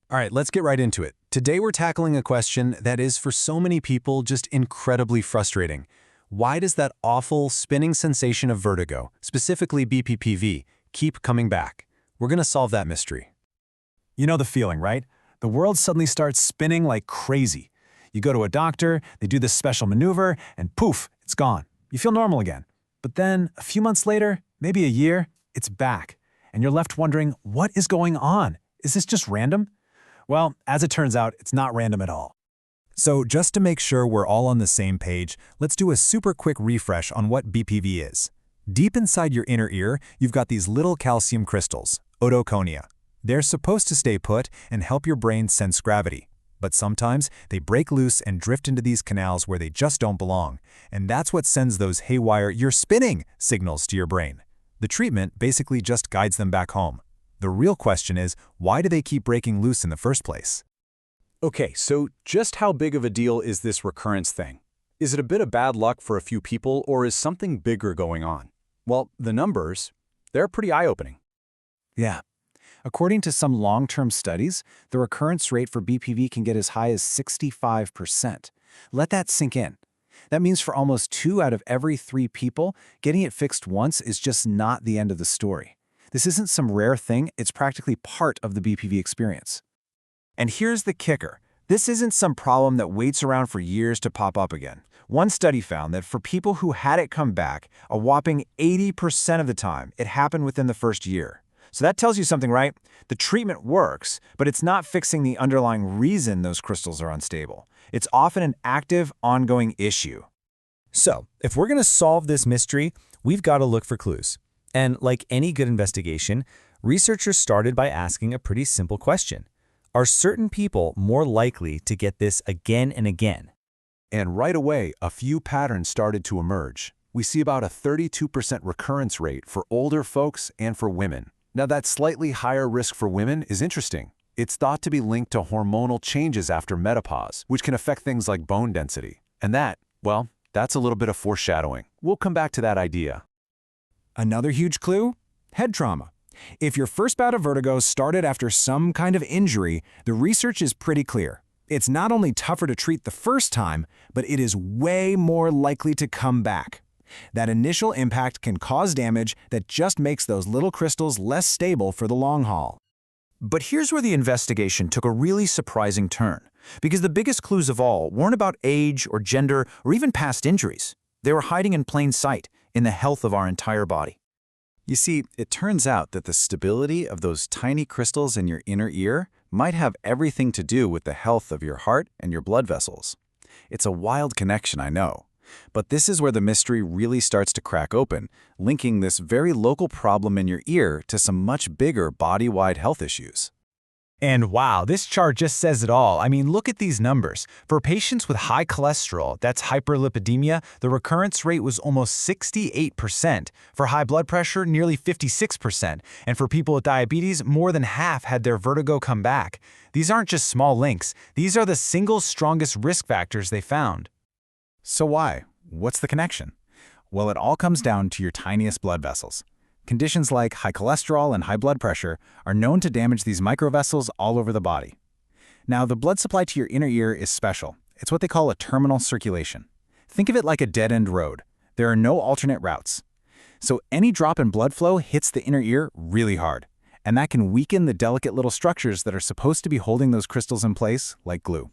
All right, let's get right into it. Today we're tackling a question that is for so many people just incredibly frustrating. Why does that awful spinning sensation of vertigo, specifically BPPV, keep coming back? We're going to solve that mystery. You know the feeling, right? The world suddenly starts spinning like crazy. You go to a doctor, they do this special maneuver, and poof, it's gone. You feel normal again. But then, a few months later, maybe a year, it's back. And you're left wondering, what is going on? Is this just random? Well, as it turns out, it's not random at all. So just to make sure we're all on the same page, let's do a super quick refresh on what BPV is. Deep inside your inner ear, you've got these little calcium crystals, otoconia. They're supposed to stay put and help your brain sense gravity. But sometimes they break loose and drift into these canals where they just don't belong. And that's what sends those haywire "you're spinning" signals to your brain. The treatment basically just guides them back home. The real question is, why do they keep breaking loose in the first place? Okay, so just how big of a deal is this recurrence thing? Is it a bit of bad luck for a few people, or is something bigger going on? Well, the numbers, they're pretty eye-opening. Yeah. According to some long-term studies, the recurrence rate for BPV can get as high as 65%. Let that sink in. That means for almost 2 out of every 3 people, getting it fixed once is just not the end of the story. This isn't some rare thing, it's practically part of the BPV experience. And here's the kicker. This isn't some problem that waits around for years to pop up again. One study found that for people who had it come back, a whopping 80% of the time, it happened within the first year. So that tells you something, right? The treatment works, but it's not fixing the underlying reason those crystals are unstable. It's often an active, ongoing issue. So, if we're going to solve this mystery, we've got to look for clues. And like any good investigation, researchers started by asking a pretty simple question. Are certain people more likely to get this again and again? And right away, a few patterns started to emerge. We see about a 32% recurrence rate for older folks and for women. Now, that slightly higher risk for women is interesting. It's thought to be linked to hormonal changes after menopause, which can affect things like bone density. And that, well, that's a little bit of foreshadowing. We'll come back to that idea. Another huge clue? Head trauma. If your first bout of vertigo started after some kind of injury, the research is pretty clear. It's not only tougher to treat the first time, but it is way more likely to come back. That initial impact can cause damage that just makes those little crystals less stable for the long haul. But here's where the investigation took a really surprising turn, because the biggest clues of all weren't about age or gender or even past injuries. They were hiding in plain sight in the health of our entire body. You see, it turns out that the stability of those tiny crystals in your inner ear might have everything to do with the health of your heart and your blood vessels. It's a wild connection, I know. But this is where the mystery really starts to crack open, linking this very local problem in your ear to some much bigger body-wide health issues. And wow, this chart just says it all. I mean, look at these numbers. For patients with high cholesterol, that's hyperlipidemia, the recurrence rate was almost 68%. For high blood pressure, nearly 56%. And for people with diabetes, more than half had their vertigo come back. These aren't just small links. These are the single strongest risk factors they found. So why? What's the connection? Well, it all comes down to your tiniest blood vessels. Conditions like high cholesterol and high blood pressure are known to damage these microvessels all over the body. Now, the blood supply to your inner ear is special. It's what they call a terminal circulation. Think of it like a dead-end road. There are no alternate routes. So any drop in blood flow hits the inner ear really hard, and that can weaken the delicate little structures that are supposed to be holding those crystals in place like glue.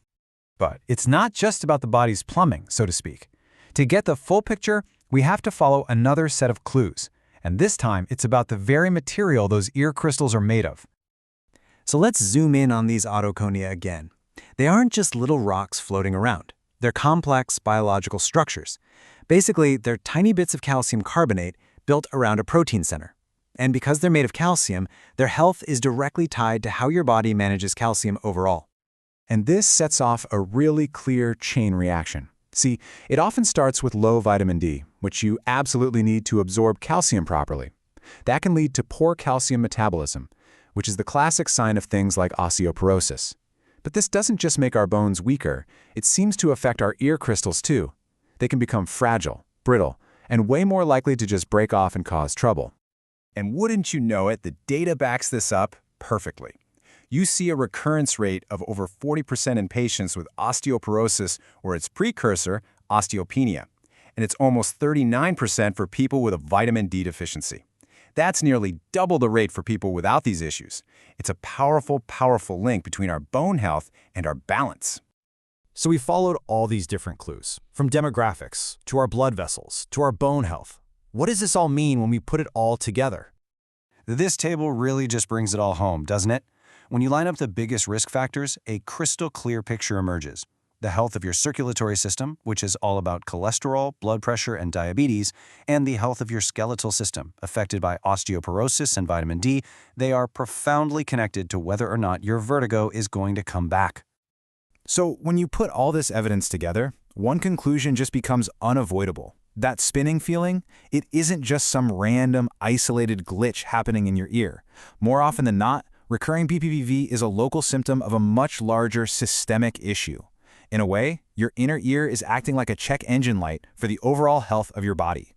But it's not just about the body's plumbing, so to speak. To get the full picture, we have to follow another set of clues. And this time, it's about the very material those ear crystals are made of. So let's zoom in on these otoconia again. They aren't just little rocks floating around. They're complex biological structures. Basically, they're tiny bits of calcium carbonate built around a protein center. And because they're made of calcium, their health is directly tied to how your body manages calcium overall. And this sets off a really clear chain reaction. See, it often starts with low vitamin D, which you absolutely need to absorb calcium properly. That can lead to poor calcium metabolism, which is the classic sign of things like osteoporosis. But this doesn't just make our bones weaker, it seems to affect our ear crystals too. They can become fragile, brittle, and way more likely to just break off and cause trouble. And wouldn't you know it, the data backs this up perfectly. You see a recurrence rate of over 40% in patients with osteoporosis or its precursor, osteopenia. And it's almost 39% for people with a vitamin D deficiency. That's nearly double the rate for people without these issues. It's a powerful, powerful link between our bone health and our balance. So we followed all these different clues, from demographics, to our blood vessels, to our bone health. What does this all mean when we put it all together? This table really just brings it all home, doesn't it? When you line up the biggest risk factors, a crystal clear picture emerges. The health of your circulatory system, which is all about cholesterol, blood pressure, and diabetes, and the health of your skeletal system, affected by osteoporosis and vitamin D, they are profoundly connected to whether or not your vertigo is going to come back. So when you put all this evidence together, one conclusion just becomes unavoidable. That spinning feeling, it isn't just some random, isolated glitch happening in your ear. More often than not, recurring BPPV is a local symptom of a much larger systemic issue. In a way, your inner ear is acting like a check engine light for the overall health of your body.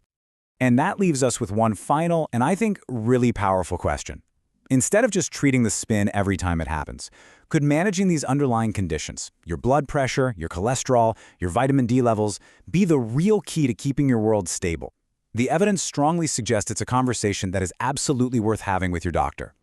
And that leaves us with one final, and I think really powerful question. Instead of just treating the spin every time it happens, could managing these underlying conditions, your blood pressure, your cholesterol, your vitamin D levels, be the real key to keeping your world stable? The evidence strongly suggests it's a conversation that is absolutely worth having with your doctor.